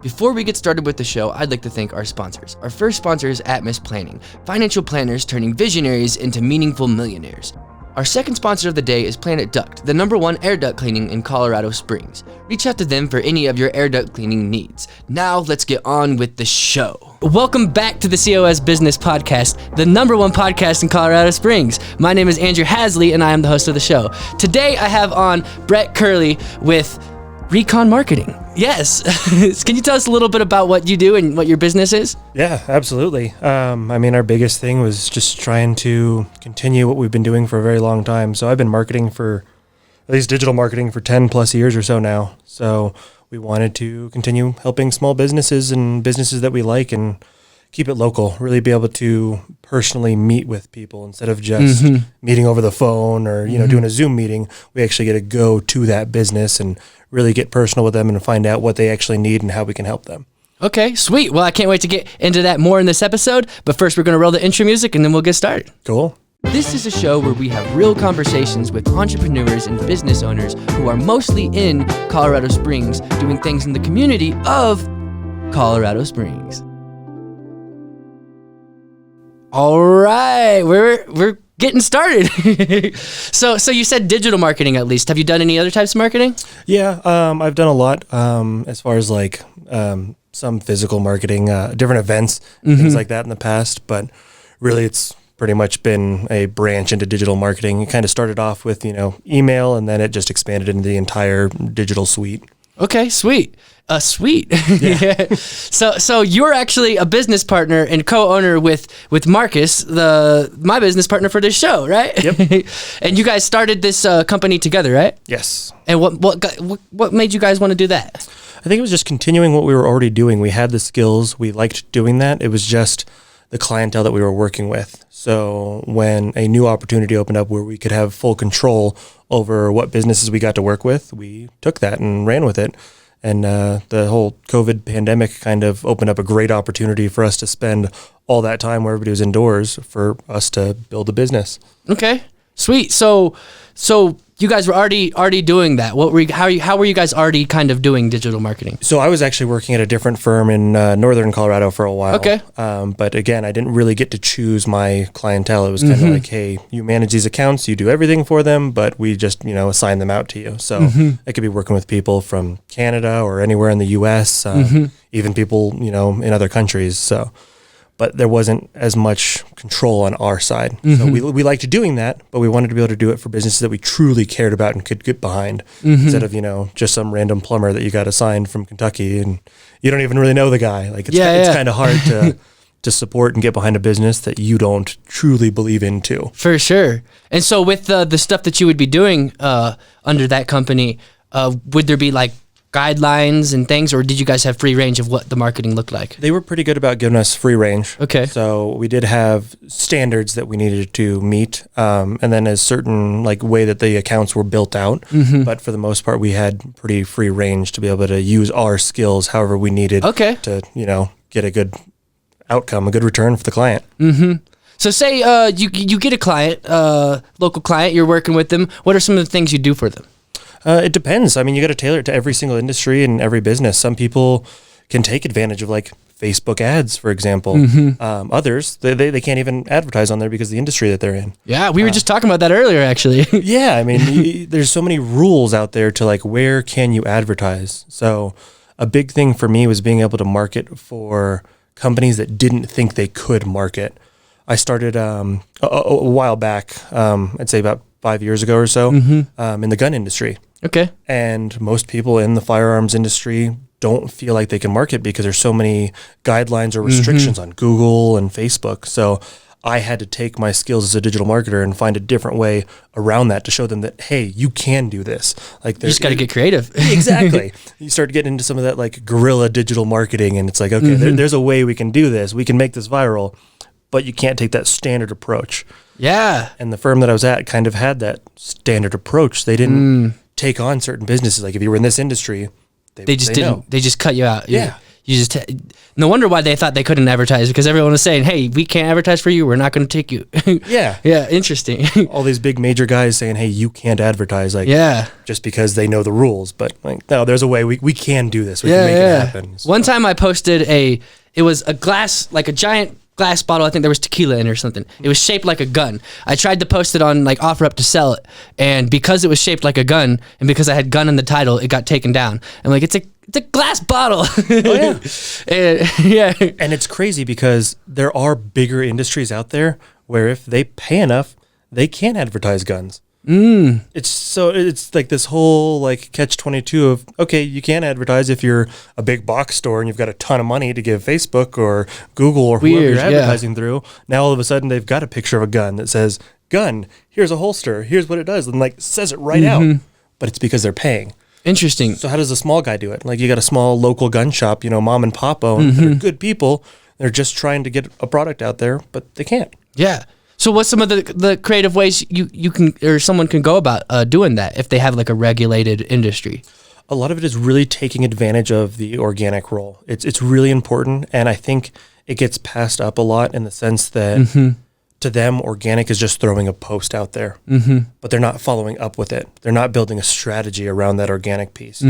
Before we get started with the show, I'd like to thank our sponsors. Our first sponsor is Atmos Planning, financial planners turning visionaries into meaningful millionaires. Our second sponsor of the day is Planet Duct, the #1 air duct cleaning in Colorado Springs. Reach out to them for any of your air duct cleaning needs. Now, let's get on with the show. Welcome back to the COS Business Podcast, the #1 podcast in Colorado Springs. My name is Andrew Hasley, and I am the host of the show. Today, I have on Brett Curley with Recon Marketing. Yes. Can you tell us a little bit about what you do and what your business is? Yeah, absolutely. Our biggest thing was just trying to continue what we've been doing for a very long time. So I've been marketing for, at least digital marketing, for 10 plus years or so now. So we wanted to continue helping small businesses and businesses that we like and keep it local, really be able to personally meet with people instead of just meeting over the phone or, doing a Zoom meeting. We actually get to go to that business and really get personal with them and find out what they actually need and how we can help them. Okay, sweet. Well, I can't wait to get into that more in this episode. But first, we're going to roll the intro music and then we'll get started. Cool. This is a show where we have real conversations with entrepreneurs and business owners who are mostly in Colorado Springs doing things in the community of Colorado Springs. All right, we're getting started. So you said digital marketing at least. Have you done any other types of marketing? Yeah, I've done a lot as far as like some physical marketing, different events, things like that in the past. But really, it's pretty much been a branch into digital marketing. It kind of started off with email, and then it just expanded into the entire digital suite. Okay, sweet. Sweet. Yeah. So you're actually a business partner and co-owner with Marcus, my business partner for this show, right? Yep. And you guys started this company together, right? Yes. And what made you guys want to do that? I think it was just continuing what we were already doing. We had the skills. We liked doing that. It was just the clientele that we were working with. So when a new opportunity opened up where we could have full control over what businesses we got to work with, we took that and ran with it. And the whole COVID pandemic kind of opened up a great opportunity for us to spend all that time where everybody was indoors for us to build a business. Okay, sweet. So you guys were already doing that. How were you guys already kind of doing digital marketing? So I was actually working at a different firm in northern Colorado for a while. Okay. But again, I didn't really get to choose my clientele. It was kind of like, hey, you manage these accounts, you do everything for them, but we just, assign them out to you. So I could be working with people from Canada or anywhere in the U.S., even people, in other countries. So, but there wasn't as much control on our side. So we liked doing that, but we wanted to be able to do it for businesses that we truly cared about and could get behind instead of, just some random plumber that you got assigned from Kentucky and you don't even really know the guy. Like it's kind of hard to support and get behind a business that you don't truly believe in too. For sure. And so with the stuff that you would be doing under that company, would there be like guidelines and things, or did you guys have free range of what the marketing looked like? They were pretty good about giving us free range. Okay. So we did have standards that we needed to meet, and then a certain way that the accounts were built out. But for the most part, we had pretty free range to be able to use our skills however we needed to, get a good outcome, a good return for the client. So say you get a client, local client, you're working with them. What are some of the things you do for them? It depends. You got to tailor it to every single industry and every business. Some people can take advantage of Facebook ads, for example. Others, they can't even advertise on there because of the industry that they're in. Yeah, we were just talking about that earlier, actually. Yeah, there's so many rules out there to where can you advertise. So a big thing for me was being able to market for companies that didn't think they could market. I started a while back, I'd say about 5 years ago or so, in the gun industry. Okay. And most people in the firearms industry don't feel like they can market because there's so many guidelines or restrictions on Google and Facebook. So I had to take my skills as a digital marketer and find a different way around that to show them that, hey, you can do this. You just got to get creative. Exactly. You start getting into some of that guerrilla digital marketing, and it's like, okay, there's a way we can do this. We can make this viral, but you can't take that standard approach. Yeah. And the firm that I was at kind of had that standard approach. They didn't take on certain businesses. Like if you were in this industry, they just cut you out. Yeah. you just no wonder why they thought they couldn't advertise, because everyone was saying, hey, we can't advertise for you, we're not going to take you. Yeah. Yeah, interesting. All these big major guys saying, hey, you can't advertise, like, just because they know the rules. But like, no, there's a way we can do this. We can make it happen. So. One time I posted it was a glass, like a giant glass bottle. I think there was tequila in it or something. It was shaped like a gun. I tried to post it on like OfferUp to sell it, and because it was shaped like a gun, and because I had gun in the title, it got taken down. I'm like, it's a glass bottle. Oh yeah. And it's crazy because there are bigger industries out there where if they pay enough, they can advertise guns. It's like this whole like catch-22 of, okay, you can advertise if you're a big box store and you've got a ton of money to give Facebook or Google or whoever you're advertising through. Now all of a sudden they've got a picture of a gun that says, gun, here's a holster, here's what it does, and like says it right out. But it's because they're paying. Interesting. So how does a small guy do it? Like, you got a small local gun shop, mom and pop owned. They're good people. They're just trying to get a product out there, but they can't. Yeah. So what's some of the creative ways you can, or someone can go about doing that if they have like a regulated industry? A lot of it is really taking advantage of the organic role. It's really important, and I think it gets passed up a lot in the sense that to them, organic is just throwing a post out there, but they're not following up with it. They're not building a strategy around that organic piece.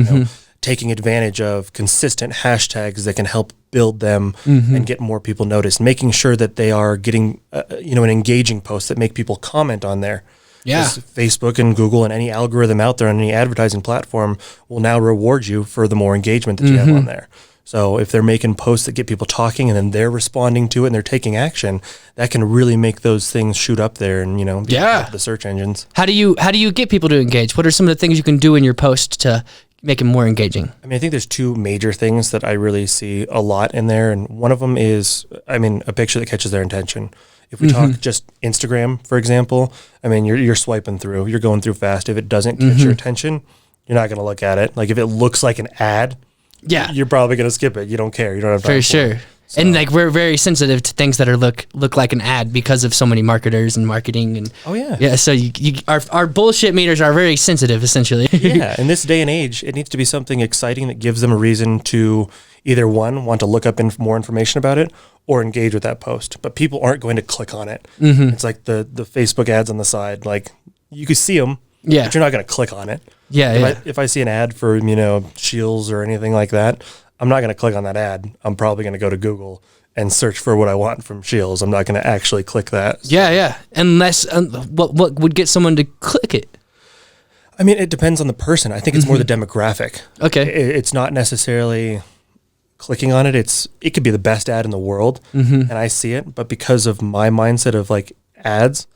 Taking advantage of consistent hashtags that can help build them and get more people noticed, making sure that they are getting, an engaging post that make people comment on there. Yeah. Facebook and Google and any algorithm out there on any advertising platform will now reward you for the more engagement that you have on there. So if they're making posts that get people talking and then they're responding to it and they're taking action, that can really make those things shoot up there and, the search engines. How do you get people to engage? What are some of the things you can do in your post to make it more engaging? I think there's two major things that I really see a lot in there. And one of them is, a picture that catches their attention. If we talk just Instagram, for example, you're swiping through, you're going through fast. If it doesn't catch your attention, you're not going to look at it. Like if it looks like an ad, you're probably going to skip it. You don't care. You don't have time for sure. So. And like we're very sensitive to things that are look like an ad because of so many marketers and marketing and so our bullshit meters are very sensitive essentially. Yeah, in this day and age, it needs to be something exciting that gives them a reason to either one, want to look up more information about it or engage with that post. But people aren't going to click on it. It's like the Facebook ads on the side. Like you can see them, but you're not going to click on it. If I see an ad for Shields or anything like that, I'm not going to click on that ad. I'm probably going to go to Google and search for what I want from Shields. I'm not going to actually click that. So. Yeah. Unless, what would get someone to click it? It depends on the person. I think it's more the demographic. Okay. It's not necessarily clicking on it. It could be the best ad in the world, and I see it, but because of my mindset of like ads,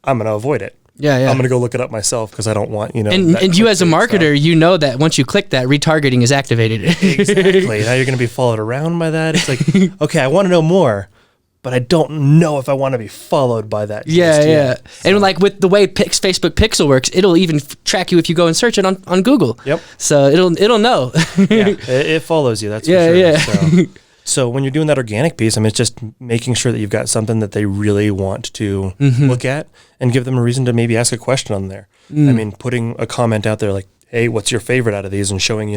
I'm going to avoid it. Yeah. I'm going to go look it up myself because I don't want, And you as a marketer, that once you click that, retargeting is activated. Exactly. Now you're going to be followed around by that. It's like, okay, I want to know more, but I don't know if I want to be followed by that. Yeah. So. And like with the way Facebook Pixel works, it'll even track you if you go and search it on Google. Yep. So it'll know. It follows you. That's for sure. Yeah. So when you're doing that organic piece, it's just making sure that you've got something that they really want to look at and give them a reason to maybe ask a question on there. Putting a comment out there like, hey, what's your favorite out of these? And showing,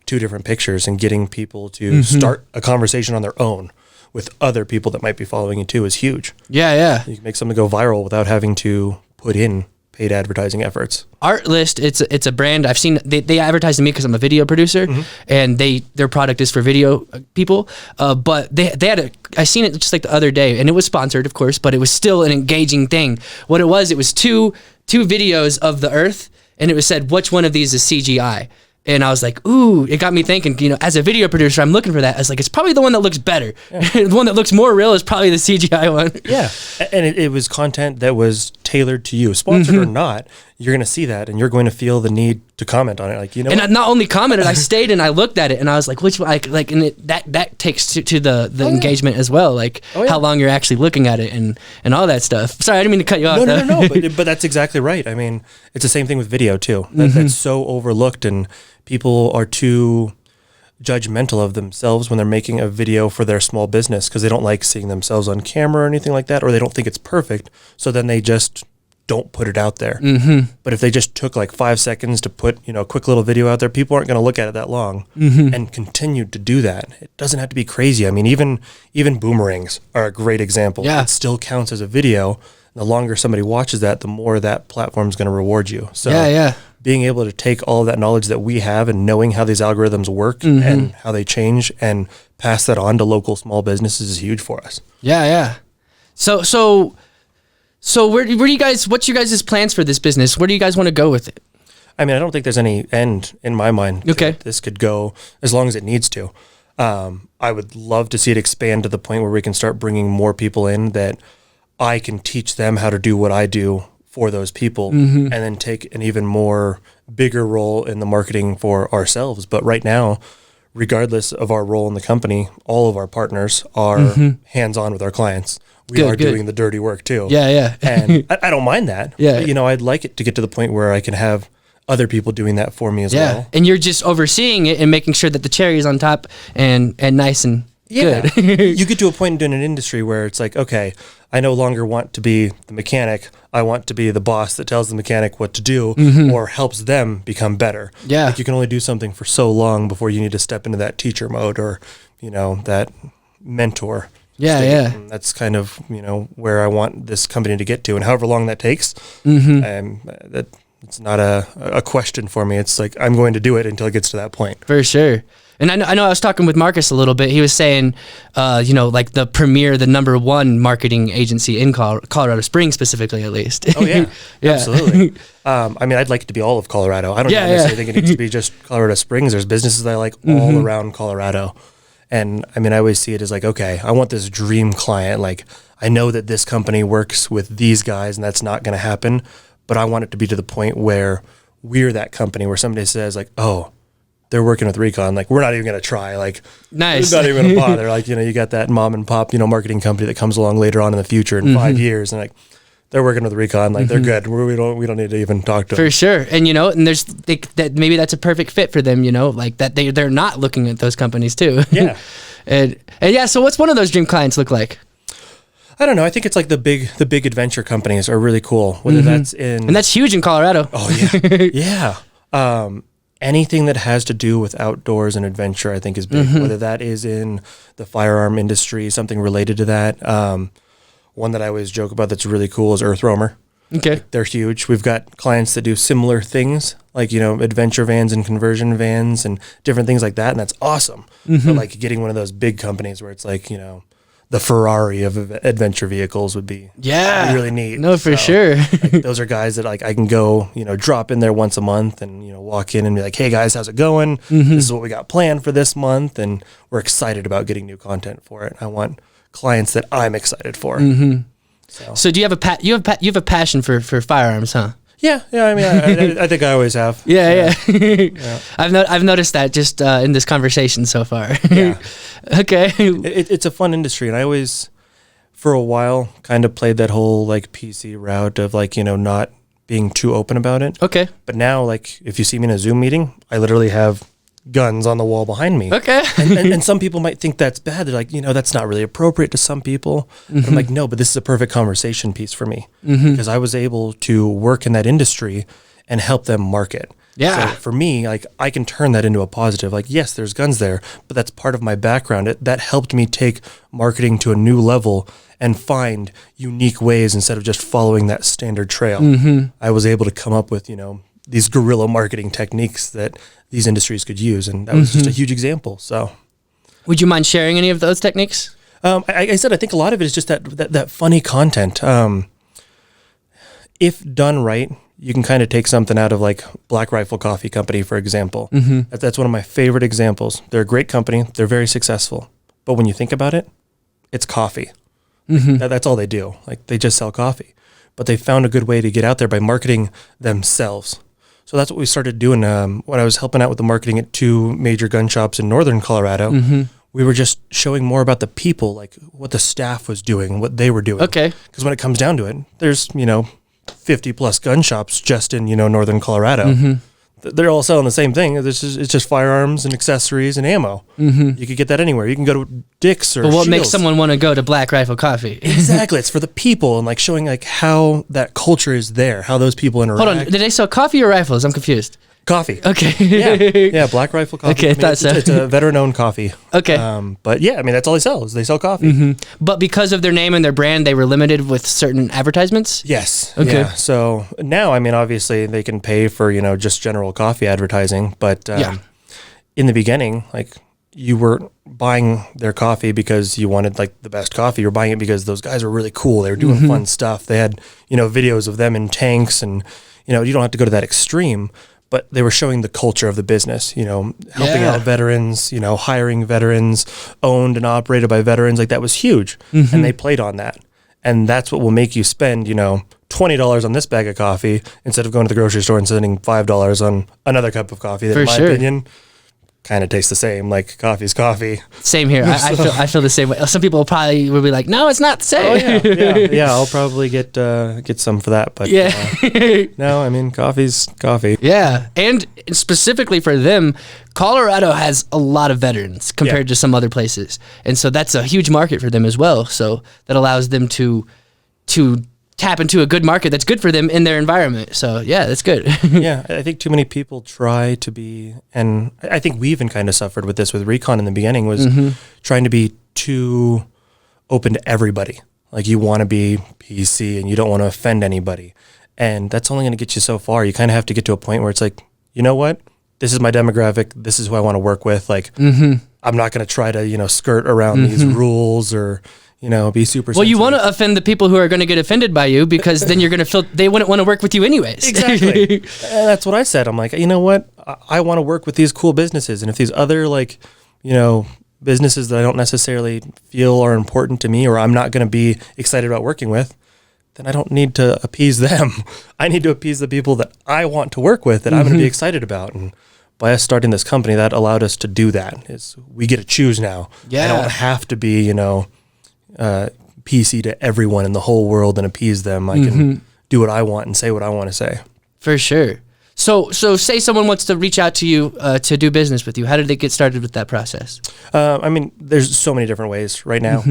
two different pictures and getting people to start a conversation on their own with other people that might be following you too is huge. Yeah. You can make something go viral without having to put in paid advertising efforts. Artlist, it's a brand I've seen. They advertise to me because I'm a video producer, and their product is for video people. But they had I seen it just like the other day, and it was sponsored, of course, but it was still an engaging thing. What it was two videos of the Earth, and it said which one of these is CGI. And I was like, ooh, it got me thinking, as a video producer, I'm looking for that. I was like, it's probably the one that looks better. Yeah. The one that looks more real is probably the CGI one. Yeah. And it was content that was tailored to you. Sponsored or not, you're going to see that and you're going to feel the need to comment on it. Like, And I not only commented, I stayed and I looked at it and I was like, which one? And that takes to the engagement as well. Like how long you're actually looking at it and all that stuff. Sorry, I didn't mean to cut you off. No. But that's exactly right. It's the same thing with video too. That's so overlooked and people are too judgmental of themselves when they're making a video for their small business because they don't like seeing themselves on camera or anything like that, or they don't think it's perfect. So then they just don't put it out there. But if they just took like 5 seconds to put, a quick little video out there, people aren't going to look at it that long, and continued to do that. It doesn't have to be crazy. I mean, even boomerangs are a great example. Yeah. It still counts as a video. The longer somebody watches that, the more that platform is going to reward you. So being able to take all of that knowledge that we have and knowing how these algorithms work and how they change and pass that on to local small businesses is huge for us. Yeah. So where do you guys, what's your guys' plans for this business? Where do you guys want to go with it? I mean, I don't think there's any end in my mind. Okay. This could go as long as it needs to. I would love to see it expand to the point where we can start bringing more people in that I can teach them how to do what I do for those people, and then take an even more bigger role in the marketing for ourselves. But right now, regardless of our role in the company, all of our partners are hands-on with our clients. We are doing the dirty work too. Yeah. And I don't mind that. Yeah. But, I'd like it to get to the point where I can have other people doing that for me as well. And you're just overseeing it and making sure that the cherry is on top and nice and good. You get to a point in an industry where it's like, okay, I no longer want to be the mechanic. I want to be the boss that tells the mechanic what to do or helps them become better. Yeah. Like you can only do something for so long before you need to step into that teacher mode or, that mentor. Yeah. And that's kind of, where I want this company to get to. And however long that takes, it's not a question for me. It's like, I'm going to do it until it gets to that point. For sure. And I know I was talking with Marcus a little bit. He was saying, like the number one marketing agency in Colorado Springs specifically, at least. Oh, yeah. Absolutely. I mean, I'd like it to be all of Colorado. I don't necessarily think it needs to be just Colorado Springs. There's businesses that I like all around Colorado. And I mean, I always see it as like, okay, I want this dream client. Like, I know that this company works with these guys and that's not going to happen, but I want it to be to the point where we're that company where somebody says like, oh, they're working with Recon. Like, we're not even going to try. Like, nice. We're not even going to bother. Like, you got that mom and pop, marketing company that comes along later on in the future in 5 years. And like, they're working with Recon. Like, they're good. We don't need to even talk to them. For sure. And, and there's that maybe that's a perfect fit for them, like that they're not looking at those companies too. Yeah. and yeah. So what's one of those dream clients look like? I don't know. I think it's like the big adventure companies are really cool. Whether that's and that's huge in Colorado. Oh yeah. Yeah. Anything that has to do with outdoors and adventure, I think is big, whether that is in the firearm industry, something related to that. One that I always joke about that's really cool is Earth Roamer. Okay. Like, they're huge. We've got clients that do similar things, like, adventure vans and conversion vans and different things like that. And that's awesome. But like getting one of those big companies where it's like, the Ferrari of adventure vehicles would be really neat. No, for sure. Like, those are guys that like I can go, drop in there once a month and, walk in and be like, hey guys, how's it going? This is what we got planned for this month. And we're excited about getting new content for it. I want clients that I'm excited for. So do you have you have a passion for firearms, huh? Yeah. I mean, I think I always have. Yeah. I've noticed that just in this conversation so far. Yeah. Okay. It's a fun industry, and I always, for a while, kind of played that whole like PC route of like not being too open about it. Okay. But now, like, if you see me in a Zoom meeting, I literally have guns on the wall behind me. Okay. and some people might think that's bad. They're like, that's not really appropriate to some people. But I'm like, no, but this is a perfect conversation piece for me because I was able to work in that industry and help them market. Yeah. So for me, like, I can turn that into a positive. Like, yes, there's guns there, but that's part of my background. That helped me take marketing to a new level and find unique ways instead of just following that standard trail. I was able to come up with, these guerrilla marketing techniques that these industries could use. And that was just a huge example. So would you mind sharing any of those techniques? I said, I think a lot of it is just that funny content. If done right, you can kind of take something out of like Black Rifle Coffee Company, for example. That's one of my favorite examples. They're a great company. They're very successful. But when you think about it, it's coffee. That's all they do. Like, they just sell coffee. But they found a good way to get out there by marketing themselves. So that's what we started doing when I was helping out with the marketing at 2 major gun shops in northern Colorado. We were just showing more about the people, like what the staff was doing, what they were doing. Okay. Because when it comes down to it, there's, 50 plus gun shops just in, northern Colorado. they're all selling the same thing. It's just firearms and accessories and ammo. You could get that anywhere. You can go to Dick's or But what Shields. makes someone want to go to Black Rifle Coffee? Exactly. It's for the people and like showing like how that culture is there, how those people interact. Hold on, did they sell coffee or rifles? I'm confused. Coffee. Okay. Yeah, Black Rifle Coffee. Okay, I thought so. It's a veteran-owned coffee. Okay. But yeah, I mean, that's all they sell is they sell coffee. But because of their name and their brand, they were limited with certain advertisements? Yes. Okay. Yeah. So now, I mean, obviously they can pay for, just general coffee advertising. But in the beginning, like you were buying their coffee because you wanted like the best coffee. You're buying it because those guys were really cool. They were doing fun stuff. They had, videos of them in tanks and, you don't have to go to that extreme. But they were showing the culture of the business, helping out veterans, hiring veterans, owned and operated by veterans. Like that was huge. And they played on that. And that's what will make you spend, $20 on this bag of coffee instead of going to the grocery store and spending $5 on another cup of coffee that, in my opinion, kind of tastes the same. Like coffee's coffee. Same here. I feel the same way. Some people probably will be like, "No, it's not the same." Oh yeah. I'll probably get some for that. But no, I mean coffee's coffee. Yeah, and specifically for them, Colorado has a lot of veterans compared to some other places, and so that's a huge market for them as well. So that allows them to tap into a good market that's good for them in their environment. So yeah, that's good. Yeah, I think too many people try to be, and I think we even kind of suffered with this with Recon in the beginning, was trying to be too open to everybody. Like you want to be PC and you don't want to offend anybody. And that's only going to get you so far. You kind of have to get to a point where it's like, you know what? This is my demographic. This is who I want to work with. Like I'm not going to try to, skirt around these rules or, be super Well, you want to offend the people who are going to get offended by you because then you're going to feel they wouldn't want to work with you anyways. Exactly. And that's what I said. I'm like, you know what? I want to work with these cool businesses. And if these other businesses that I don't necessarily feel are important to me or I'm not going to be excited about working with, then I don't need to appease them. I need to appease the people that I want to work with that I'm going to be excited about. And by us starting this company, that allowed us to do that. Is we get to choose now. Yeah. I don't have to be, PC to everyone in the whole world and appease them. I can do what I want and say what I want to say. For sure. So say someone wants to reach out to you to do business with you. How did they get started with that process? I mean, there's so many different ways right now.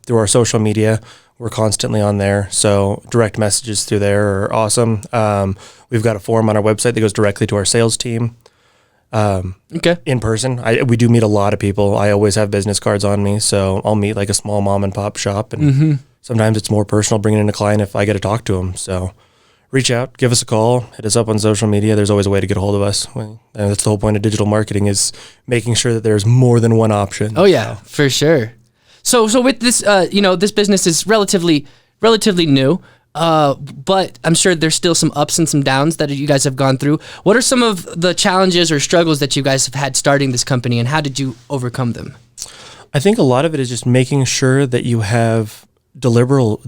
Through our social media, we're constantly on there. So direct messages through there are awesome. We've got a form on our website that goes directly to our sales team. In person. We do meet a lot of people. I always have business cards on me, so I'll meet like a small mom and pop shop, and sometimes it's more personal bringing in a client if I get to talk to them. So reach out, give us a call, hit us up on social media. There's always a way to get a hold of us. And that's the whole point of digital marketing, is making sure that there's more than one option. Oh yeah, for sure. So with this, this business is relatively new. But I'm sure there's still some ups and some downs that you guys have gone through. What are some of the challenges or struggles that you guys have had starting this company, and how did you overcome them? I think a lot of it is just making sure that you have deliverables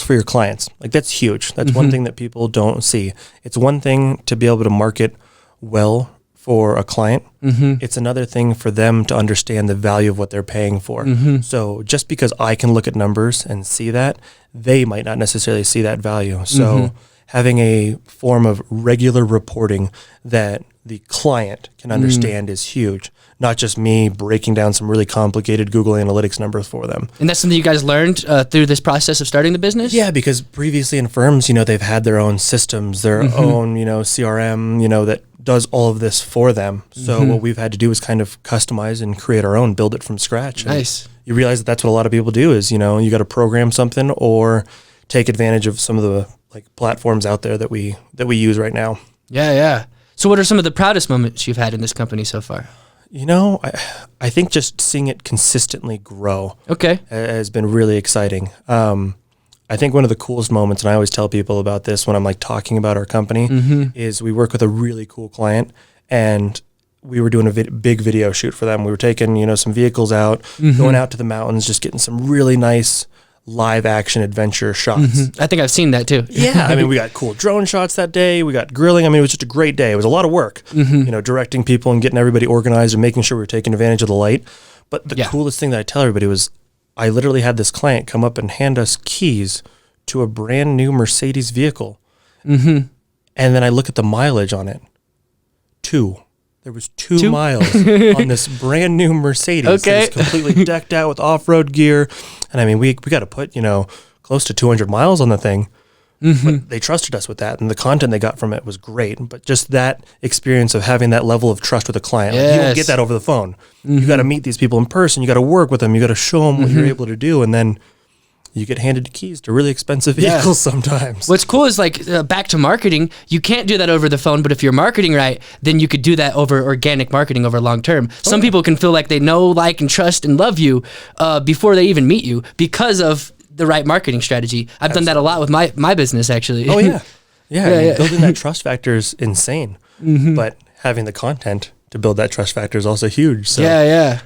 for your clients. Like that's huge. That's one thing that people don't see. It's one thing to be able to market well for a client. It's another thing for them to understand the value of what they're paying for. So just because I can look at numbers and see that, they might not necessarily see that value. So having a form of regular reporting that the client can understand is huge. Not just me breaking down some really complicated Google Analytics numbers for them. And that's something you guys learned through this process of starting the business? Yeah, because previously in firms, they've had their own systems, their own, CRM, that does all of this for them. So what we've had to do is kind of customize and create our own, build it from scratch. Nice. And you realize that that's what a lot of people do is, you got to program something or take advantage of some of the platforms out there that we use right now. Yeah. So what are some of the proudest moments you've had in this company so far? I think just seeing it consistently grow has been really exciting. I think one of the coolest moments, and I always tell people about this when I'm talking about our company, is we work with a really cool client, and we were doing a big video shoot for them. We were taking, some vehicles out, going out to the mountains, just getting some really nice live action adventure shots. I think I've seen that too. Yeah. I mean, we got cool drone shots that day. We got grilling. I mean, it was just a great day. It was a lot of work, directing people and getting everybody organized and making sure we were taking advantage of the light. But the coolest thing that I tell everybody was I literally had this client come up and hand us keys to a brand new Mercedes vehicle. And then I look at the mileage on it. There was 2 miles on this brand new Mercedes. Okay. That was completely decked out with off-road gear. And I mean, we got to put, close to 200 miles on the thing. But they trusted us with that. And the content they got from it was great. But just that experience of having that level of trust with a client, like, you don't get that over the phone. You got to meet these people in person. You got to work with them. You got to show them what you're able to do. And then you get handed the keys to really expensive vehicles sometimes. What's cool is like back to marketing, you can't do that over the phone, but if you're marketing right, then you could do that over organic marketing over long term. Some people can feel like they know, like, and trust and love you before they even meet you because of the right marketing strategy. I've done that a lot with my business, actually. Oh, yeah. Building that trust factor is insane. But having the content to build that trust factor is also huge. So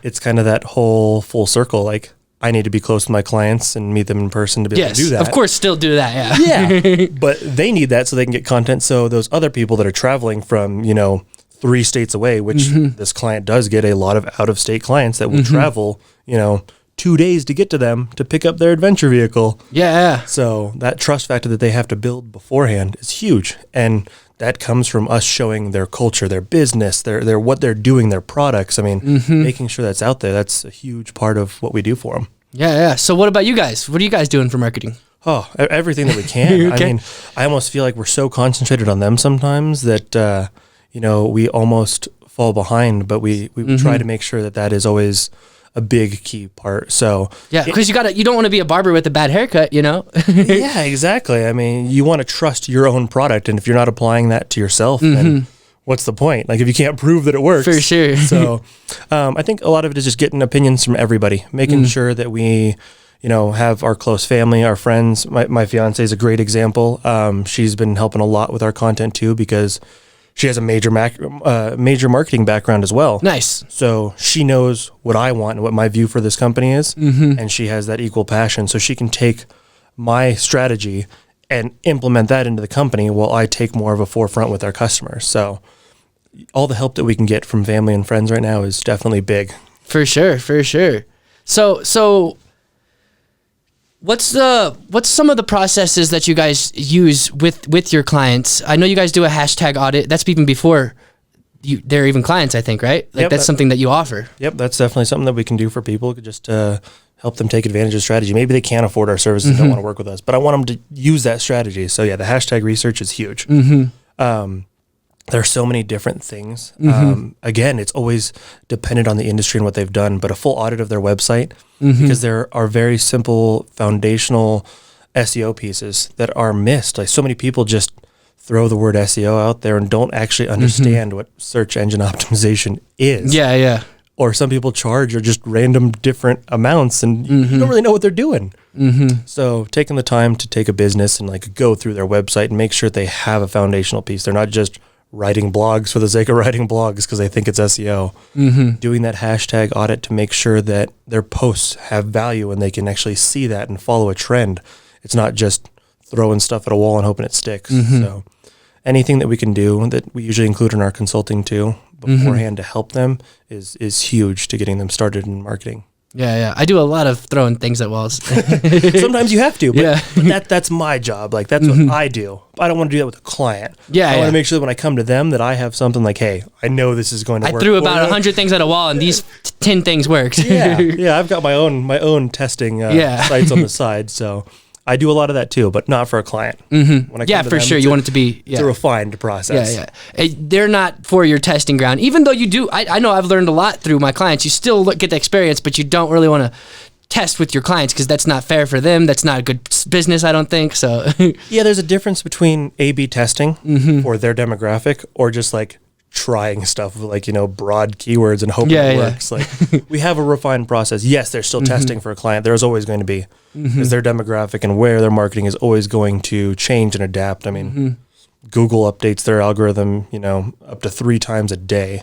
it's kind of that whole full circle, like, I need to be close to my clients and meet them in person to be able to do that. Of course, still do that, yeah. But they need that so they can get content. So those other people that are traveling from, 3 states away, which this client does get a lot of out-of-state clients that will travel, 2 days to get to them to pick up their adventure vehicle. Yeah. So that trust factor that they have to build beforehand is huge. And that comes from us showing their culture, their business, their what they're doing, their products. I mean, making sure that's out there, that's a huge part of what we do for them. Yeah. So what about you guys? What are you guys doing for marketing? Oh, everything that we can. Okay. I mean, I almost feel like we're so concentrated on them sometimes that, we almost fall behind, but we try to make sure that is always a big key part. So yeah, because you don't want to be a barber with a bad haircut, Yeah, exactly. I mean, you want to trust your own product, and if you're not applying that to yourself, then what's the point? Like, if you can't prove that it works. For sure. So I think a lot of it is just getting opinions from everybody, making sure that we have our close family, our friends. My fiance is a great example. She's been helping a lot with our content too, because she has a major marketing background as well. Nice. So she knows what I want and what my view for this company is, and she has that equal passion. So she can take my strategy and implement that into the company while I take more of a forefront with our customers. So all the help that we can get from family and friends right now is definitely big. For sure. So what's some of the processes that you guys use with your clients? I know you guys do a hashtag audit. That's even before they're even clients, I think, right? Like, that's something that you offer. Yep, that's definitely something that we can do for people, just to help them take advantage of strategy. Maybe they can't afford our services and don't want to work with us, but I want them to use that strategy. So yeah, the hashtag research is huge. There are so many different things. Again, it's always dependent on the industry and what they've done, but a full audit of their website, because there are very simple foundational SEO pieces that are missed. Like, so many people just throw the word SEO out there and don't actually understand what search engine optimization is. Yeah. Or some people charge or just random different amounts, and you don't really know what they're doing. So taking the time to take a business and like go through their website and make sure they have a foundational piece. They're not just writing blogs for the sake of writing blogs because they think it's SEO. Doing that hashtag audit to make sure that their posts have value and they can actually see that and follow a trend. It's not just throwing stuff at a wall and hoping it sticks. So anything that we can do, that we usually include in our consulting too beforehand to help them, is huge to getting them started in marketing. Yeah. I do a lot of throwing things at walls. Sometimes you have to, but that's my job. Like, that's what I do. I don't want to do that with a client. I want to make sure that when I come to them that I have something like, hey, I know this is going to work. I threw about 100 things at a wall, and these 10 things worked. Yeah. I've got my own testing sites on the side, so I do a lot of that too, but not for a client. When I come to them, sure. You want it to be it's a refined process. They're not for your testing ground, even though you do. I know I've learned a lot through my clients. You still get the experience, but you don't really want to test with your clients because that's not fair for them. That's not a good business, I don't think. So yeah, there's a difference between A/B testing for their demographic or just like trying stuff with, like, broad keywords and hoping it works. Like, we have a refined process. Yes, they're still testing for a client. There's always going to be, because their demographic and where their marketing is always going to change and adapt. I mean, Google updates their algorithm, up to 3 times a day.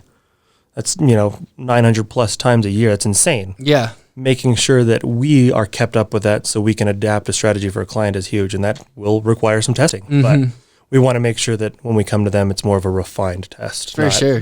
That's, 900 plus times a year. That's insane. Yeah. Making sure that we are kept up with that so we can adapt a strategy for a client is huge, and that will require some testing. But we want to make sure that when we come to them, it's more of a refined test. For sure.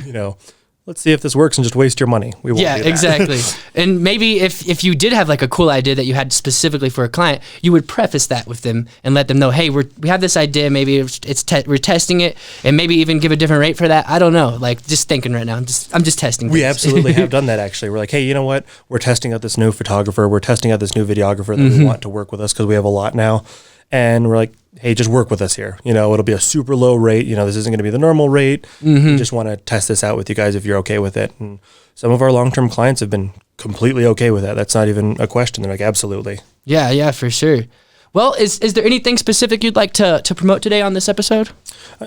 let's see if this works and just waste your money. We won't do that. Exactly. And maybe if you did have like a cool idea that you had specifically for a client, you would preface that with them and let them know, hey, we have this idea, maybe we're testing it, and maybe even give a different rate for that. I don't know. Like, just thinking right now. I'm just testing things. We absolutely have done that, actually. We're like, hey, you know what? We're testing out this new photographer. We're testing out this new videographer that we want to work with us because we have a lot now. And we're like, hey, just work with us here. It'll be a super low rate. This isn't going to be the normal rate. We just want to test this out with you guys if you're okay with it. And some of our long-term clients have been completely okay with that. That's not even a question. They're like, absolutely. Yeah, for sure. Well, is there anything specific you'd like to promote today on this episode?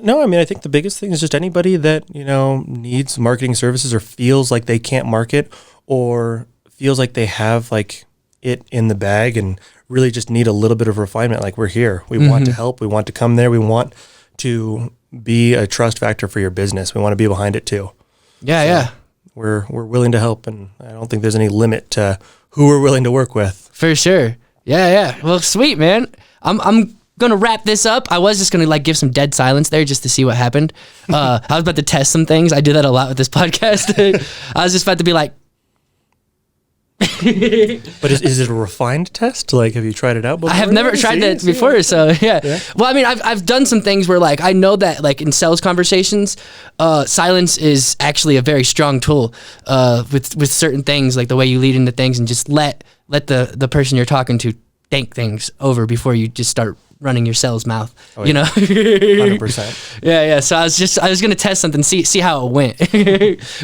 No, I mean, I think the biggest thing is just anybody that, needs marketing services or feels like they can't market or feels like they have like it in the bag and really just need a little bit of refinement. Like, we're here. We want to help. We want to come there. We want to be a trust factor for your business. We want to be behind it too. Yeah. We're willing to help, and I don't think there's any limit to who we're willing to work with. For sure. Yeah. Well, sweet, man. I'm gonna wrap this up. I was just gonna like give some dead silence there just to see what happened. I was about to test some things. I do that a lot with this podcast. I was just about to be like, But is it a refined test? Like, have you tried it out before? I have never tried that before, so yeah. Well, I mean, I've done some things where like I know that like in sales conversations, silence is actually a very strong tool with certain things, like the way you lead into things and just let the person you're talking to think things over before you just start running your sales mouth. 100%. Yeah. So I was gonna test something, see how it went,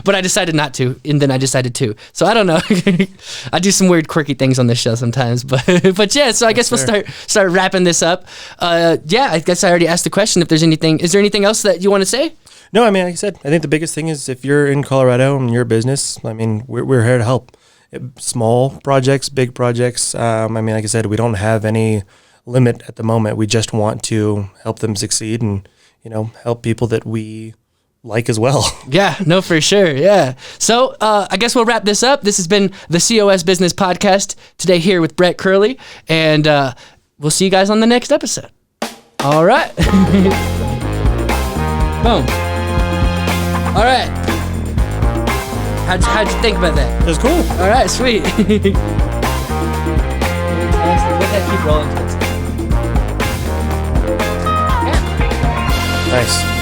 but I decided not to, and then I decided to. So I don't know. I do some weird, quirky things on this show sometimes, but yeah. So I guess we'll start wrapping this up. Yeah, I guess I already asked the question. If there's anything, is there anything else that you want to say? No, I mean, like I said, I think the biggest thing is if you're in Colorado and you're a business, I mean, we're here to help. Small projects, big projects. I mean, like I said, we don't have any limit at the moment. We just want to help them succeed and, help people that we like as well. Yeah, no, for sure. Yeah. So I guess we'll wrap this up. This has been the COS Business Podcast today here with Brett Curley, and we'll see you guys on the next episode. All right. Boom. All right. How'd you think about that? It was cool. All right, sweet. Let that keep rolling. Nice.